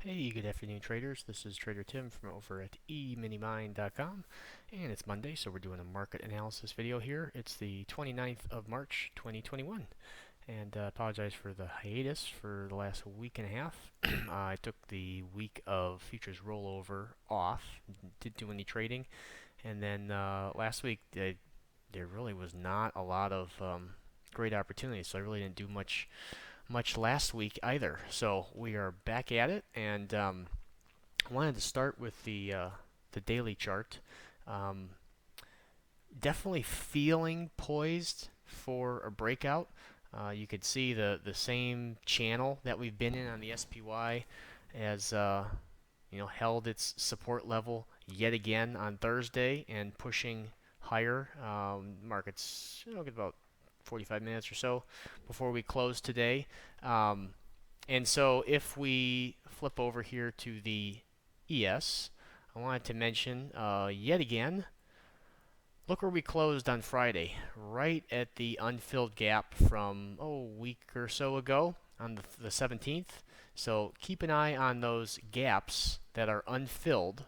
Hey, good afternoon, traders. This is Trader Tim from over at eminimine.com, and it's Monday, so we're doing a market analysis video here. It's the 29th of March, 2021, and apologize for the hiatus for the last week and a half. I took the week of futures rollover off, didn't do any trading, and then last week there really was not a lot of great opportunities, so I really didn't do much last week either. So we are back at it, and I wanted to start with the daily chart. Um, Definitely feeling poised for a breakout. You could see the same channel that we've been in on the SPY as held its support level yet again on Thursday and pushing higher. Markets get about 45 minutes or so before we close today. Um, and so if we flip over here to the ES, I wanted to mention yet again, look where we closed on Friday, right at the unfilled gap from a week or so ago on the 17th. So keep an eye on those gaps that are unfilled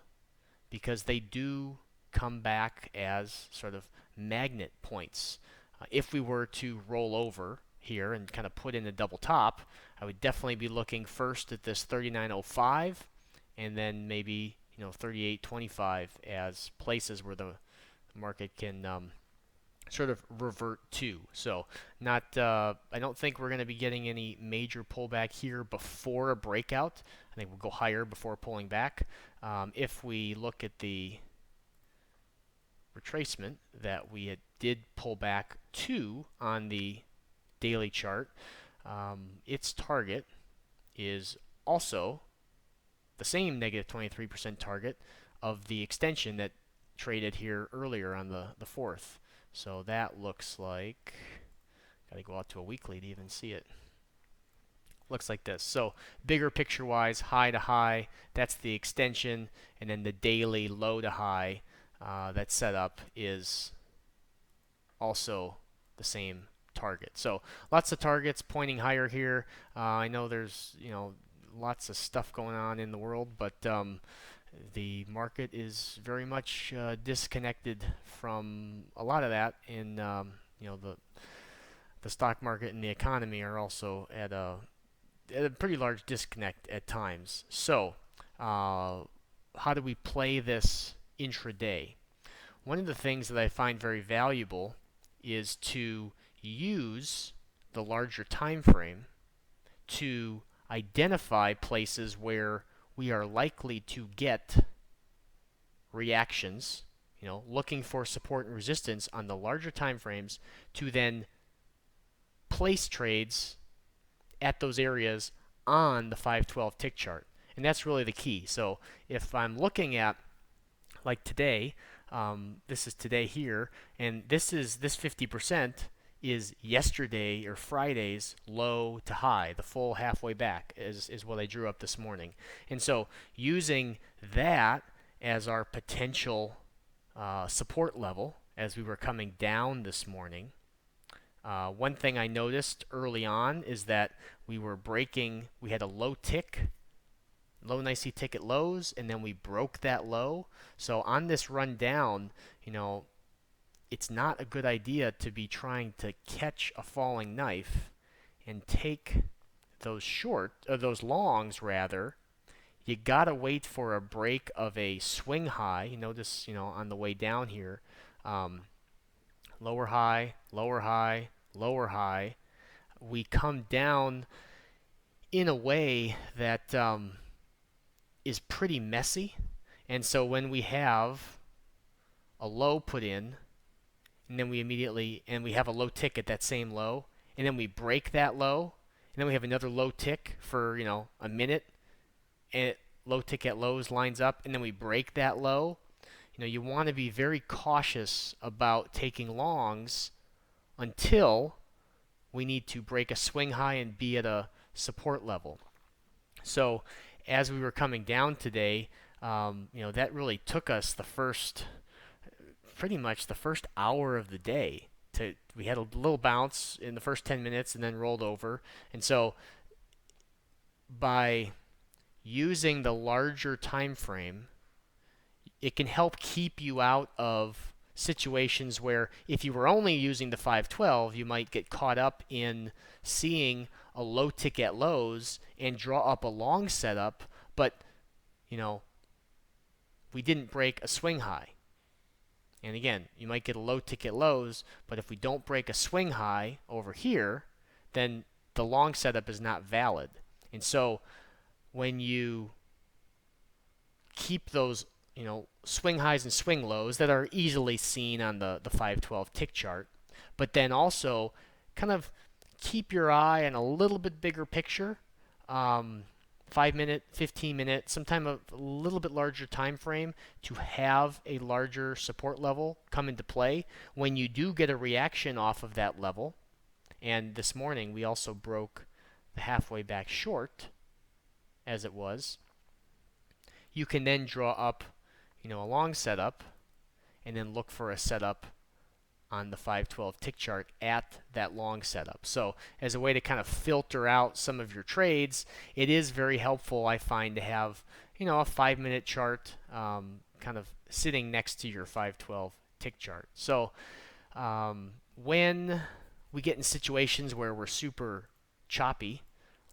because they do come back as sort of magnet points. If we were to roll over here and kind of put in a double top, I would definitely be looking first at this 39.05 and then maybe 38.25 as places where the market can sort of revert to. So not I don't think we're going to be getting any major pullback here before a breakout. I think we'll go higher before pulling back. If we look at the retracement that did pull back to on the daily chart, its target is also the same negative 23% target of the extension that traded here earlier on the 4th. So that looks like, got to go out to a weekly to even see it. Looks like this. So bigger picture wise, high to high, that's the extension, and then the daily low to high that setup is also the same target. So lots of targets pointing higher here. I know there's lots of stuff going on in the world, but the market is very much disconnected from a lot of that. In the stock market and the economy are also at a pretty large disconnect at times. So how do we play this intraday? One of the things that I find very valuable is to use the larger time frame to identify places where we are likely to get reactions, looking for support and resistance on the larger time frames to then place trades at those areas on the 512 tick chart. And that's really the key. So if I'm looking at like today, this is today here, and this 50% is yesterday or Friday's low to high, the full halfway back is what I drew up this morning. And so using that as our potential support level as we were coming down this morning, one thing I noticed early on is that we had a low tick, low nicey ticket lows, and then we broke that low. So on this run down, it's not a good idea to be trying to catch a falling knife and take those longs rather. You gotta wait for a break of a swing high. You notice, on the way down here, lower high, lower high, lower high. We come down in a way that is pretty messy. And so when we have a low put in, and then we have a low tick at that same low, and then we break that low, and then we have another low tick for, a minute, and low tick at lows lines up, and then we break that low. You want to be very cautious about taking longs until we need to break a swing high and be at a support level. So as we were coming down today, that really took us pretty much the first hour of the day. We had a little bounce in the first 10 minutes and then rolled over. And so by using the larger time frame, it can help keep you out of situations where if you were only using the 512, you might get caught up in seeing a low tick at lows and draw up a long setup, but you know, we didn't break a swing high. And again, you might get a low tick at lows, but if we don't break a swing high over here, then the long setup is not valid. And so when you keep those, swing highs and swing lows that are easily seen on the 512 tick chart, but then also kind of keep your eye on a little bit bigger picture, 5 minute, 15 minute, sometime a little bit larger time frame to have a larger support level come into play when you do get a reaction off of that level. And this morning we also broke the halfway back short as it was. You can then draw up, a long setup and then look for a setup on the 512 tick chart at that long setup. So as a way to kind of filter out some of your trades, it is very helpful, I find, to have a 5-minute chart kind of sitting next to your 512 tick chart. So when we get in situations where we're super choppy,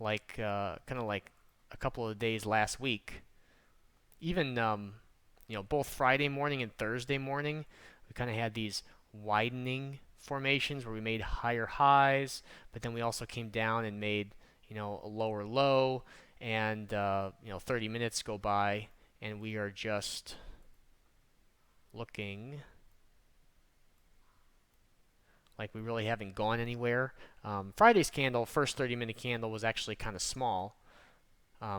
like kind of like a couple of days last week, even both Friday morning and Thursday morning, we kind of had these widening formations where we made higher highs, but then we also came down and made a lower low, and 30 minutes go by and we are just looking like we really haven't gone anywhere. Friday's candle, first 30-minute candle, was actually kind of small.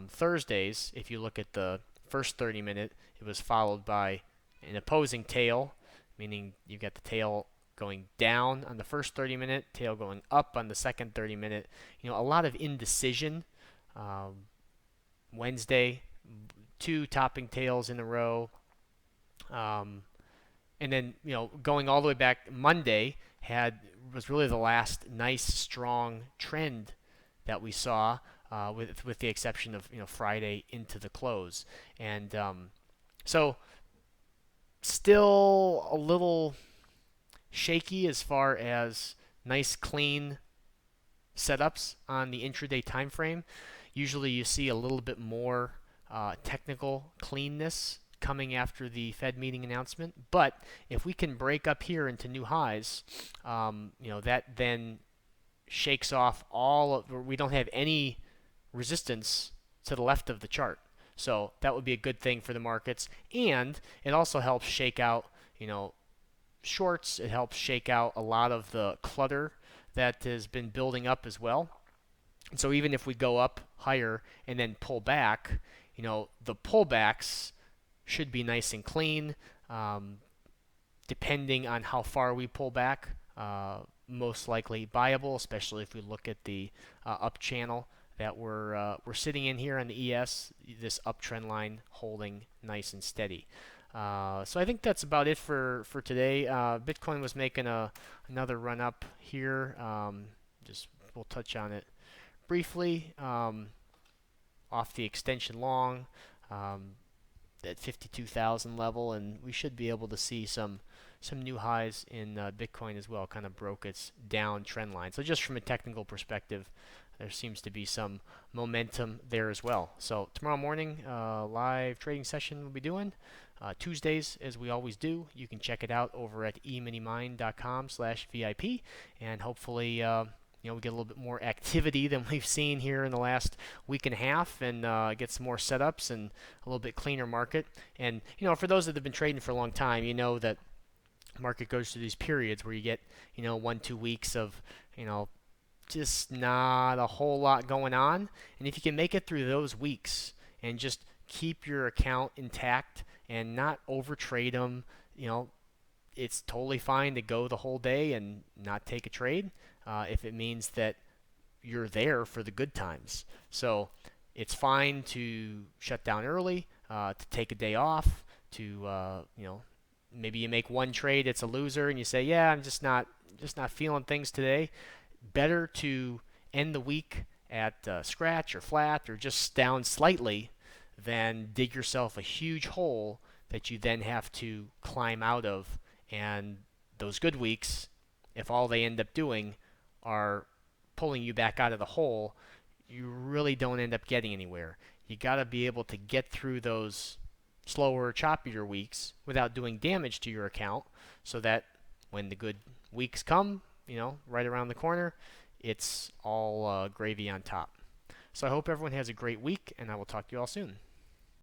Thursday's, if you look at the first 30-minute, it was followed by an opposing tail, meaning you got the tail going down on the first 30-minute, tail going up on the second 30-minute. A lot of indecision. Wednesday, 2 topping tails in a row. And then, going all the way back, Monday was really the last nice, strong trend that we saw, with the exception of Friday into the close. And so still a little shaky as far as nice clean setups on the intraday time frame. Usually you see a little bit more technical cleanness coming after the Fed meeting announcement, but if we can break up here into new highs, that then shakes off we don't have any resistance to the left of the chart. So that would be a good thing for the markets, and it also helps shake out, shorts. It helps shake out a lot of the clutter that has been building up as well. And so even if we go up higher and then pull back, the pullbacks should be nice and clean, depending on how far we pull back. Most likely buyable, especially if we look at the up channel that we're sitting in here on the ES, this uptrend line holding nice and steady. So I think that's about it for today. Bitcoin was making another run up here. We'll touch on it briefly. Off the extension long at 52,000 level, and we should be able to see some new highs in Bitcoin as well. Kind of broke its down trend line. So just from a technical perspective, there seems to be some momentum there as well. So tomorrow morning, live trading session we'll be doing. Tuesdays, as we always do. You can check it out over at eminimine.com/VIP, and hopefully we get a little bit more activity than we've seen here in the last week and a half, and get some more setups and a little bit cleaner market. And for those that have been trading for a long time, that market goes through these periods where you get 1-2 weeks of just not a whole lot going on. And if you can make it through those weeks and just keep your account intact and not overtrade them, it's totally fine to go the whole day and not take a trade if it means that you're there for the good times. So it's fine to shut down early, to take a day off, to maybe you make one trade, it's a loser, and you say, yeah, I'm just not feeling things today. Better to end the week at scratch or flat or just down slightly then dig yourself a huge hole that you then have to climb out of. And those good weeks, if all they end up doing are pulling you back out of the hole, you really don't end up getting anywhere. You got to be able to get through those slower, choppier weeks without doing damage to your account so that when the good weeks come, right around the corner, it's all gravy on top. So I hope everyone has a great week, and I will talk to you all soon.